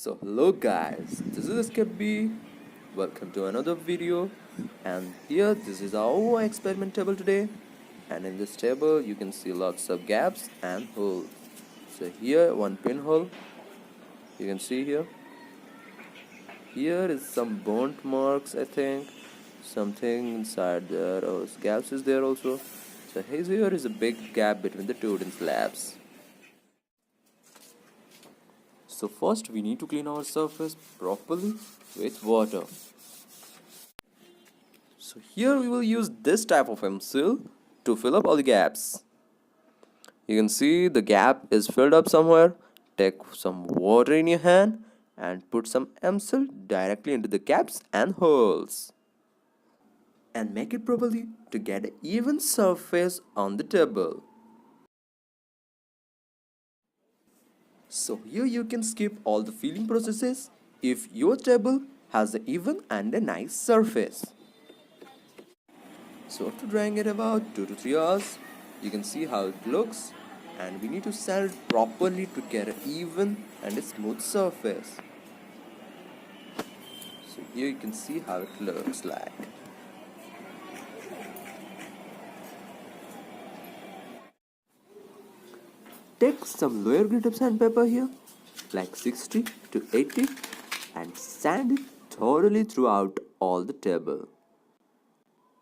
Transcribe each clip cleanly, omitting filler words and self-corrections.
So hello guys, this is SKB. Welcome to another video, and here this is our experiment table today, and in this table you can see lots of gaps and holes. So here one pinhole you can see here. Here is some burnt marks, I think. Something inside there, or gaps is there also. So here is a big gap between the two wooden slabs. So first we need to clean our surface properly with water. So here we will use this type of M-seal to fill up all the gaps. You can see the gap is filled up somewhere. Take some water in your hand and put some M-seal directly into the gaps and holes. And make it properly to get an even surface on the table. So here you can skip all the filling processes if your table has an even and a nice surface. So after drying it about 2 to 3 hours, you can see how it looks, and we need to sand it properly to get an even and a smooth surface. So here you can see how it looks like. Take some lower grade of sandpaper here, like 60 to 80, and sand it thoroughly throughout all the table.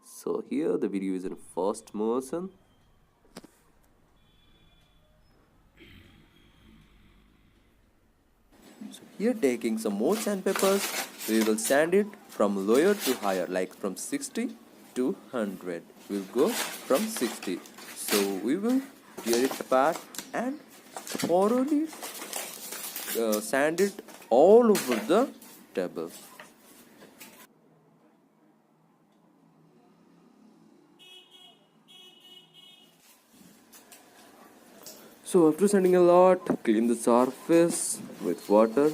So here the video is in first motion. So here taking some more sandpapers, we will sand it from lower to higher, like from 60 to 100. We'll go from 60. So we will tear it apart and thoroughly sand it all over the table. So after sanding a lot, clean the surface with water.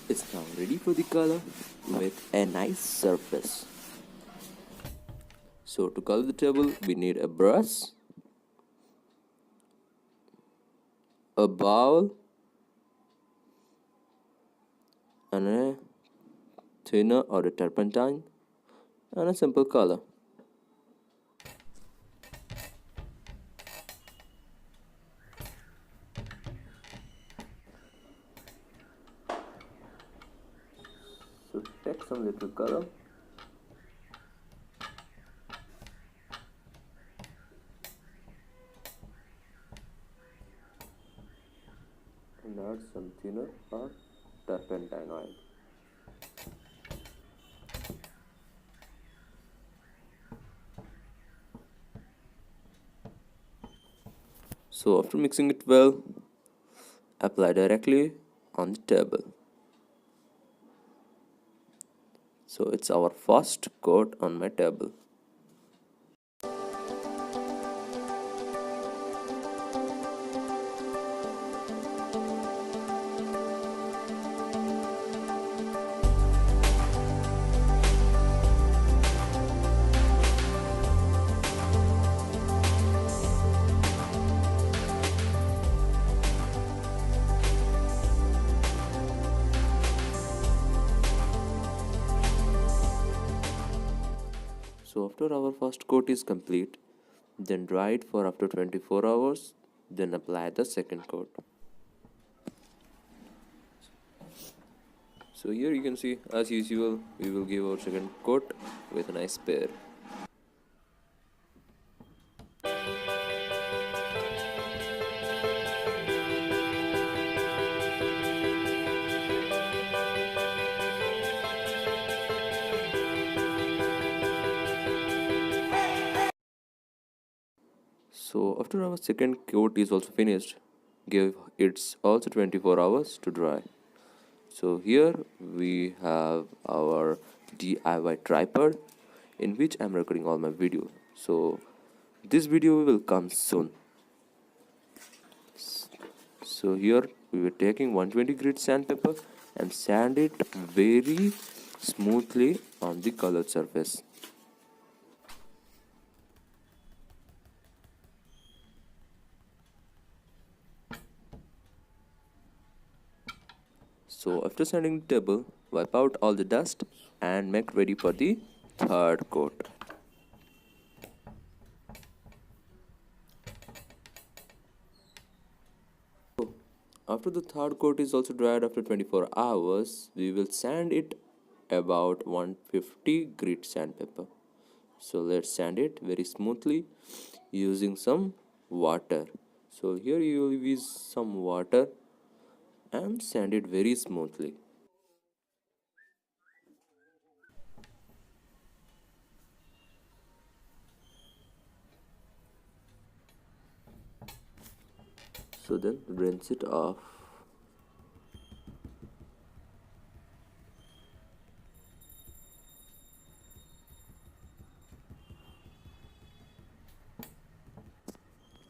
It's now ready for the color with a nice surface. So to color the table, we need a brush, a bowl, and a thinner or a turpentine, and a simple color. So take some little color. And add some thinner or turpentine oil. So after mixing it well, apply directly on the table. So it's our first coat on my table. So after our first coat is complete, then dry it for after 24 hours, then apply the second coat. So here you can see, as usual, we will give our second coat with a nice pair. So after our second coat is also finished, give it also 24 hours to dry. So here we have our DIY tripod in which I'm recording all my videos. So this video will come soon. So here we were taking 120 grit sandpaper and sand it very smoothly on the colored surface. So after sanding the table, wipe out all the dust and make ready for the third coat. After the third coat is also dried after 24 hours, we will sand it about 150 grit sandpaper. So let's sand it very smoothly using some water. So here you will use some water and sand it very smoothly. So then rinse it off.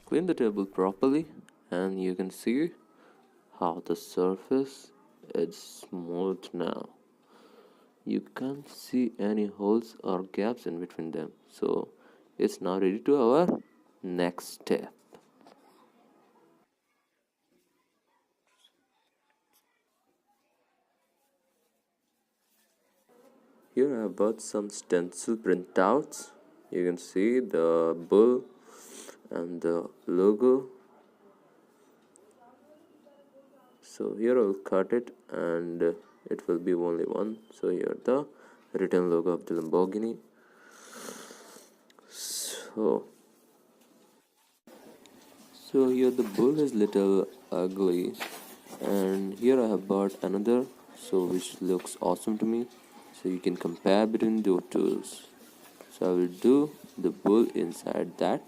Clean the table properly and you can see how the surface is smooth now. You can't see any holes or gaps in between them. So it's now ready to our next step. Here I have bought some stencil printouts. You can see the bull and the logo. So here I will cut it and it will be only one. So here the written logo of the Lamborghini. So here the bull is little ugly, and here I have bought another, so which looks awesome to me. So you can compare between those two. So I will do the bull inside that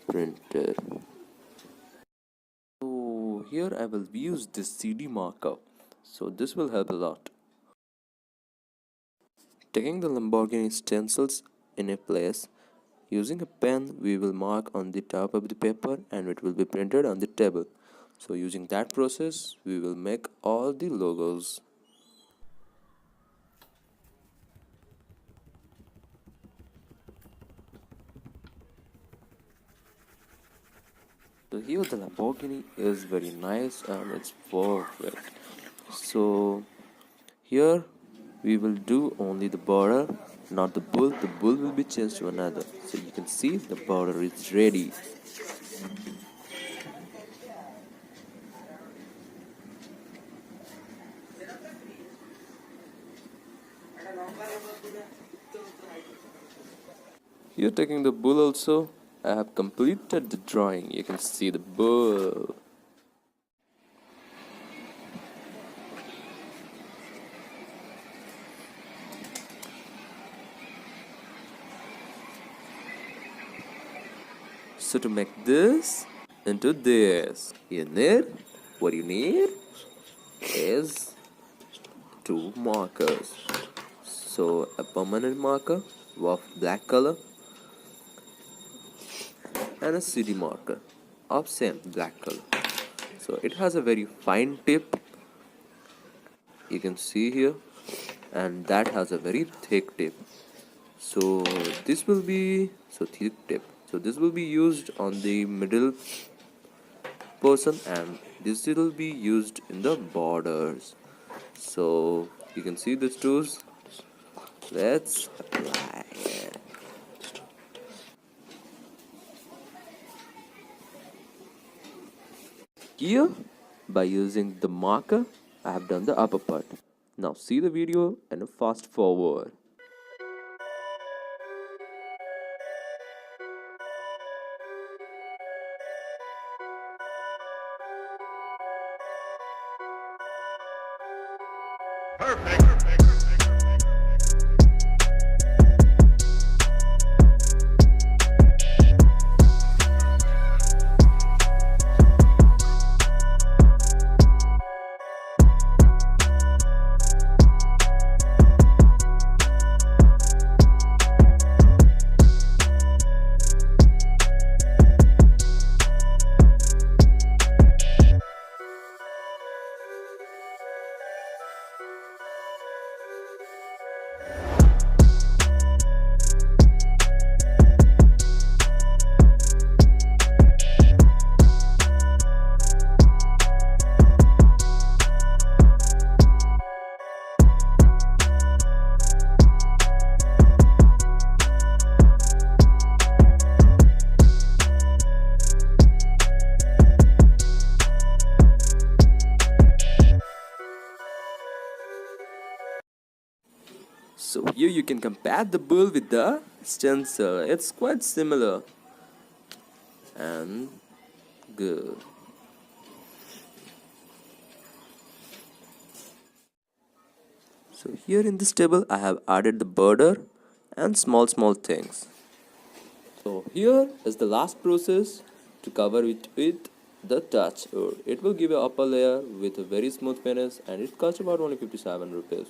printer. So here I will use this CD marker. So this will help a lot. Taking the Lamborghini stencils in a place, using a pen we will mark on the top of the paper and it will be printed on the table. So using that process we will make all the logos. So here the Lamborghini is very nice and it's perfect. So here we will do only the border, not the bull. The bull will be changed to another. So you can see the border is ready. Here taking the bull also, I have completed the drawing. You can see the bull. So to make this into this, what you need is two markers. So a permanent marker of black color and a CD marker of same black color. So it has a very fine tip, you can see here, and that has a very thick tip. So this will be thick tip. So this will be used on the middle portion and this will be used in the borders. So you can see these tools. Let's apply it. Here, by using the marker, I have done the upper part. Now see the video and fast forward. Perfect. here you can compare the bull with the stencil. It's quite similar and good. So here in this table I have added the border and small things. So here is the last process to cover it with the touch wood. It will give you upper layer with a very smooth finish and it costs about only 57 rupees.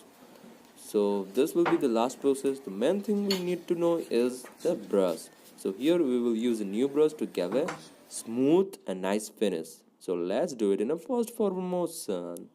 So this will be the last process. The main thing we need to know is the brush. So here we will use a new brush to give a smooth and nice finish. So let's do it in a fast forward motion.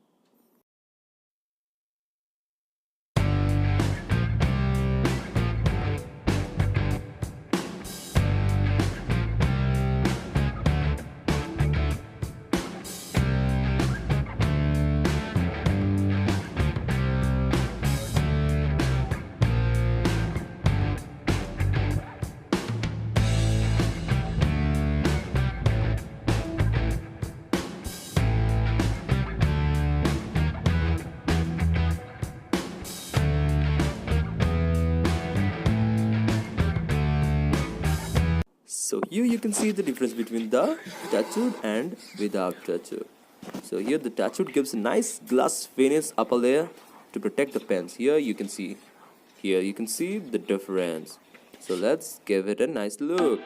So here you can see the difference between the tattooed and without tattoo. So here the tattooed gives a nice glass finish upper layer to protect the pens. Here you can see the difference. So let's give it a nice look.